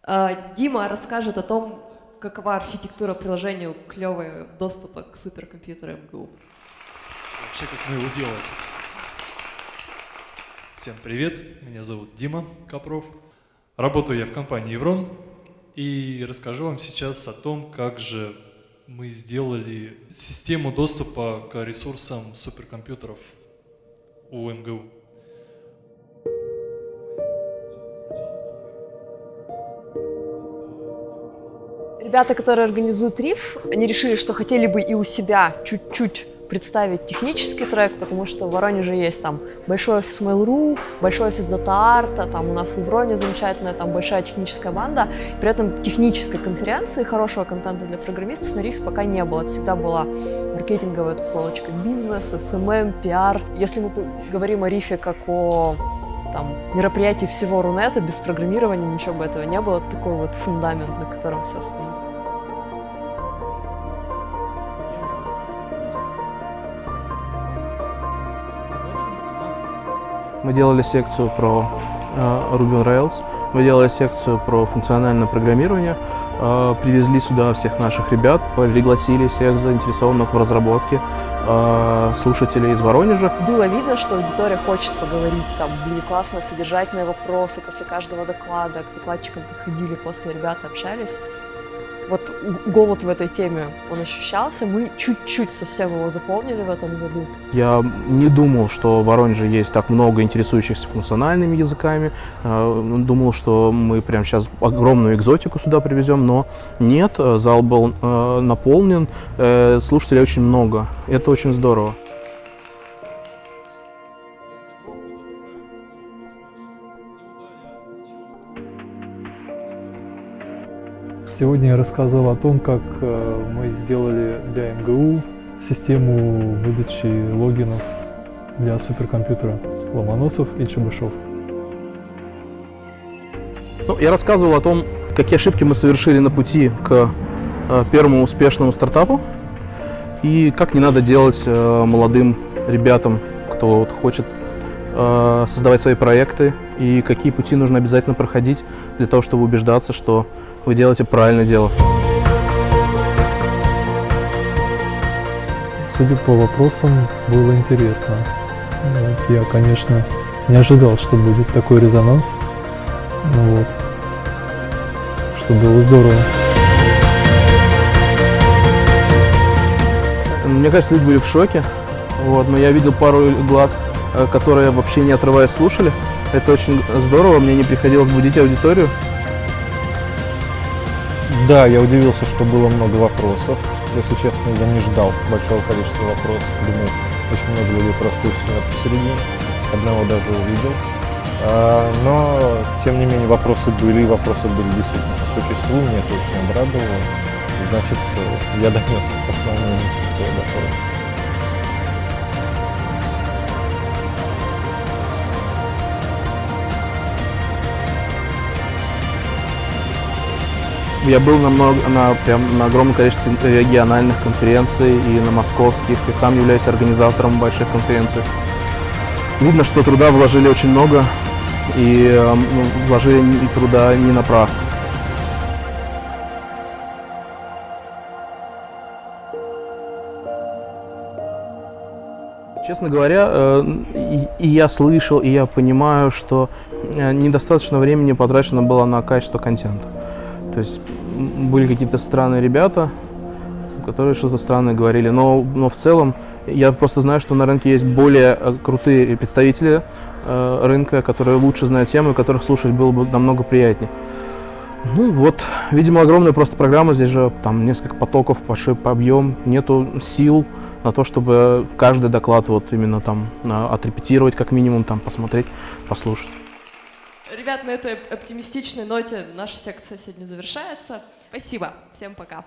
Дима расскажет о том, какова архитектура приложения клевого доступа к суперкомпьютеру МГУ. Вообще, как мы его делаем. Всем привет, меня зовут Дима Копров. Работаю я в компании Evron и расскажу вам сейчас о том, как же мы сделали систему доступа к ресурсам суперкомпьютеров у МГУ. Ребята, которые организуют РИФ, они решили, что хотели бы и у себя чуть-чуть представить технический трек, потому что в Воронеже есть там большой офис Mail.ru, большой офис DataArt, там у нас в Евроне замечательная там большая техническая банда. При этом технической конференции, хорошего контента для программистов на РИФе пока не было. Это всегда была маркетинговая тусовочка, бизнес, СММ, пиар. Если мы говорим о РИФе как о мероприятии всего Рунета, без программирования ничего бы этого не было. Это такой вот фундамент, на котором все стоит. Мы делали секцию про Ruby on Rails, мы делали секцию про функциональное программирование, привезли сюда всех наших ребят, пригласили всех заинтересованных в разработке слушателей из Воронежа. Было видно, что аудитория хочет поговорить, там были классные содержательные вопросы после каждого доклада, к докладчикам подходили, после ребята общались. Вот голод в этой теме, он ощущался, мы чуть-чуть совсем его заполнили в этом году. Я не думал, что в Воронеже есть так много интересующихся функциональными языками, думал, что мы прямо сейчас огромную экзотику сюда привезем, но нет, зал был наполнен, слушателей очень много, это очень здорово. Сегодня я рассказывал о том, как мы сделали для МГУ систему выдачи логинов для суперкомпьютера Ломоносов и Чебышев. Я рассказывал о том, какие ошибки мы совершили на пути к первому успешному стартапу и как не надо делать молодым ребятам, кто хочет создавать свои проекты, и какие пути нужно обязательно проходить для того, чтобы убеждаться, что вы делаете правильное дело. Судя по вопросам, было интересно. Я, конечно, не ожидал, что будет такой резонанс. Что было здорово. Мне кажется, люди были в шоке. Но я видел пару глаз, которые вообще не отрываясь слушали. Это очень здорово, мне не приходилось будить аудиторию. Да, я удивился, что было много вопросов. Если честно, я не ждал большого количества вопросов. Думал, очень много людей просто уснет посередине. Одного даже увидел. Но, тем не менее, вопросы были, и вопросы были действительно по существу. Меня это очень обрадовало. Значит, я донес основную мысль своего доклада. Я был на огромном количестве региональных конференций и на московских, и сам являюсь организатором больших конференций. Видно, что труда вложили очень много, и вложили труда не напрасно. Честно говоря, и я слышал, и я понимаю, что недостаточно времени потрачено было на качество контента. То есть были какие-то странные ребята, которые что-то странное говорили, но в целом я просто знаю, что на рынке есть более крутые представители рынка, которые лучше знают тему, и которых слушать было бы намного приятнее. Видимо, огромная просто программа, здесь же там несколько потоков, большой объем, нету сил на то, чтобы каждый доклад именно отрепетировать как минимум, посмотреть, послушать. Ребят, на этой оптимистичной ноте наша секция сегодня завершается. Спасибо. Всем пока.